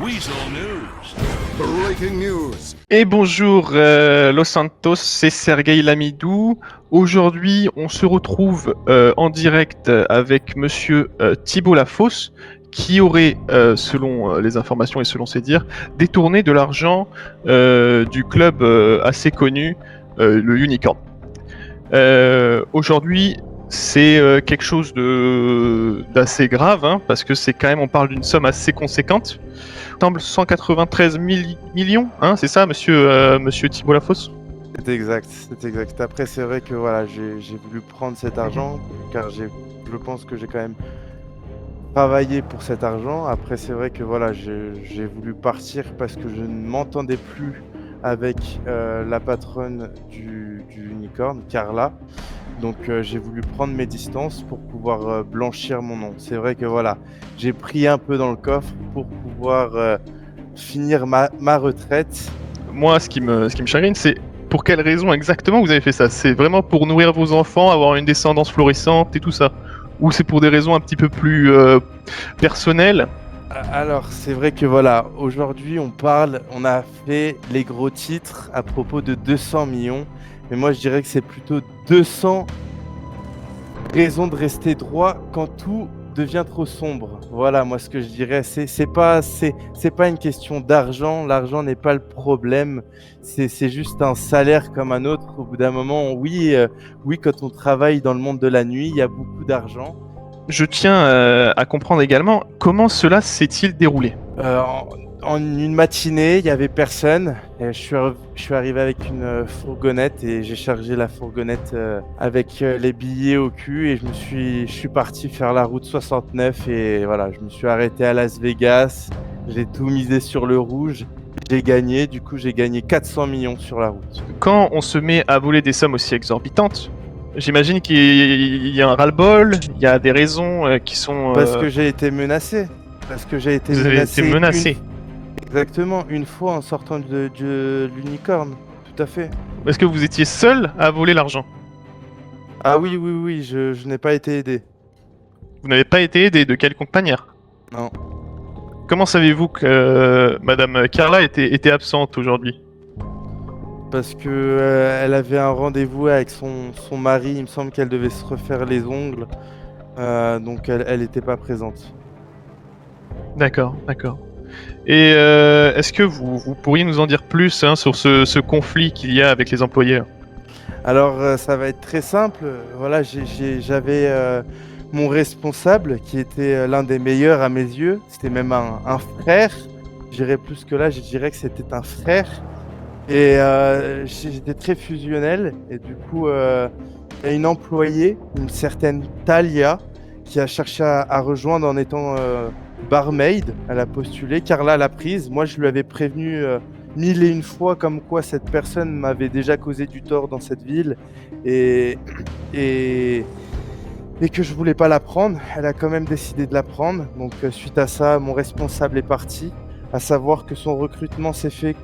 Weasel News. Breaking news. Et bonjour Los Santos, c'est Sergueï Lamidou. Aujourd'hui, on se retrouve en direct avec monsieur Thibault Lafosse, qui aurait, selon les informations et selon ses dires, détourné de l'argent du club assez connu, le Unicorn. Aujourd'hui, c'est quelque chose d'assez grave, hein, parce que c'est quand même, on parle d'une somme assez conséquente. Il semble 193 millions, hein, c'est ça, monsieur Thibault Lafosse? C'est exact, c'est exact. Après, c'est vrai que voilà, j'ai voulu prendre cet argent car je pense que j'ai quand même travaillé pour cet argent. Après, c'est vrai que voilà, j'ai voulu partir parce que je ne m'entendais plus avec la patronne du Unicorn, Carla. Donc, j'ai voulu prendre mes distances pour pouvoir blanchir mon nom. C'est vrai que voilà, j'ai pris un peu dans le coffre pour pouvoir finir ma retraite. Moi, ce qui me chagrine, c'est pour quelle raison exactement vous avez fait ça? C'est vraiment pour nourrir vos enfants, avoir une descendance florissante et tout ça? Ou c'est pour des raisons un petit peu plus personnelles? Alors, c'est vrai que voilà, aujourd'hui, on a fait les gros titres à propos de 200 millions, mais moi, je dirais que c'est plutôt 200 raisons de rester droit quand tout devient trop sombre. Voilà, moi, ce que je dirais, c'est pas une question d'argent. L'argent n'est pas le problème. C'est juste un salaire comme un autre. Au bout d'un moment, oui, quand on travaille dans le monde de la nuit, il y a beaucoup d'argent. Je tiens à comprendre également comment cela s'est-il déroulé. En une matinée, il n'y avait personne. Et je suis arrivé avec une fourgonnette et j'ai chargé la fourgonnette avec les billets au cul et je suis parti faire la route 69 et voilà, je me suis arrêté à Las Vegas. J'ai tout misé sur le rouge. J'ai gagné, du coup j'ai gagné 400 millions sur la route. Quand on se met à voler des sommes aussi exorbitantes, j'imagine qu'il y a un ras-le-bol, il y a des raisons qui sont... Parce que j'ai été menacé. Parce que j'ai été Vous avez été menacé. Exactement, une fois en sortant de l'unicorne, tout à fait. Est-ce que vous étiez seul à voler l'argent? Ah oui, je n'ai pas été aidé. Vous n'avez pas été aidé de quelconque manière? Non. Comment savez-vous que Madame Carla était absente aujourd'hui? Parce que elle avait un rendez-vous avec son mari, il me semble qu'elle devait se refaire les ongles, donc elle n'était pas présente. D'accord, d'accord. Et est-ce que vous pourriez nous en dire plus, hein, sur ce conflit qu'il y a avec les employés? Alors ça va être très simple, voilà, j'avais mon responsable qui était l'un des meilleurs à mes yeux, c'était même un frère, j'irais plus que là, je dirais que c'était un frère. Et j'étais très fusionnel. Et du coup, il y a une employée, une certaine Talia, qui a cherché à rejoindre en étant barmaid. Elle a postulé. Carla l'a prise. Moi, je lui avais prévenu mille et une fois comme quoi cette personne m'avait déjà causé du tort dans cette ville. Et, et, et que je voulais pas la prendre. Elle a quand même décidé de la prendre. Donc, suite à ça, mon responsable est parti. À savoir que son recrutement s'est fait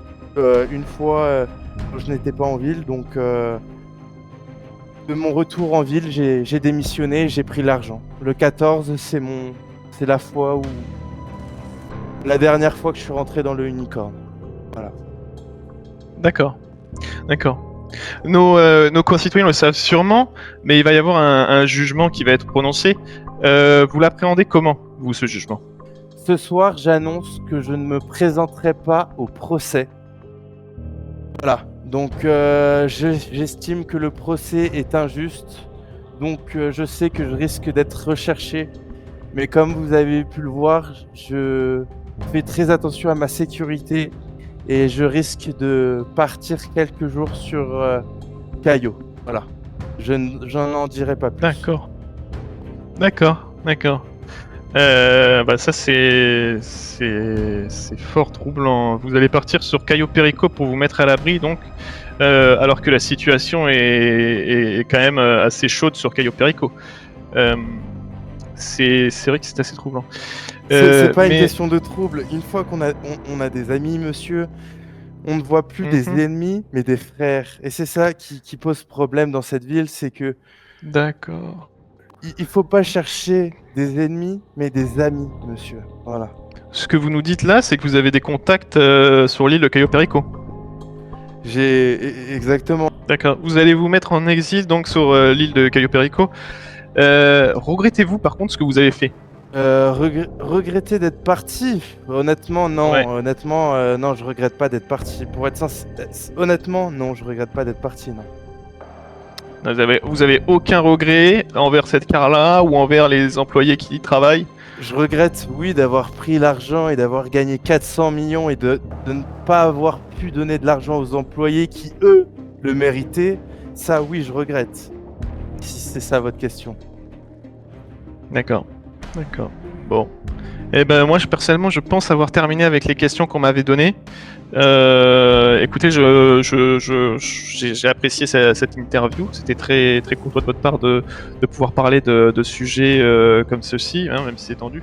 une fois quand je n'étais pas en ville. Donc, de mon retour en ville, j'ai démissionné et j'ai pris l'argent. Le 14, c'est la dernière fois que je suis rentré dans le Unicorn. Voilà. D'accord, d'accord. Nos concitoyens le savent sûrement, mais il va y avoir un jugement qui va être prononcé. Vous l'appréhendez comment, vous, ce jugement? Ce soir, j'annonce que je ne me présenterai pas au procès. Voilà. Donc, j'estime que le procès est injuste. Donc, je sais que je risque d'être recherché. Mais comme vous avez pu le voir, je fais très attention à ma sécurité et je risque de partir quelques jours sur Cayo. Voilà. J'en en dirai pas plus. D'accord. D'accord, d'accord. Bah ça c'est fort troublant. Vous allez partir sur Cayo Perico pour vous mettre à l'abri, donc, alors que la situation est quand même assez chaude sur Cayo Perico. C'est vrai que c'est assez troublant. C'est pas une mais- question de trouble. Une fois on a des amis, monsieur, on ne voit plus des Mhm. ennemis, mais des frères. Et c'est ça qui pose problème dans cette ville, c'est que D'accord. il faut pas chercher des ennemis, mais des amis, monsieur. Voilà. ce que vous nous dites là, c'est que vous avez des contacts sur l'île de Cayo Perico. Exactement. D'accord. Vous allez vous mettre en exil donc sur l'île de Cayo Perico. Regrettez-vous par contre ce que vous avez fait? Regretter d'être parti? Honnêtement, non. Ouais. Honnêtement, non, je regrette pas d'être parti. Pour être sincère, honnêtement, non, je regrette pas d'être parti, non. Vous avez aucun regret envers cette Carla ou envers les employés qui y travaillent? Je regrette, oui, d'avoir pris l'argent et d'avoir gagné 400 millions et de ne pas avoir pu donner de l'argent aux employés qui, eux, le méritaient. Ça, oui, je regrette. Si c'est ça votre question. D'accord. D'accord. Bon. Eh ben moi, personnellement, je pense avoir terminé avec les questions qu'on m'avait données. Écoutez, j'ai apprécié cette interview. C'était très très cool de votre part de pouvoir parler de sujets comme ceci, hein, même si c'est tendu.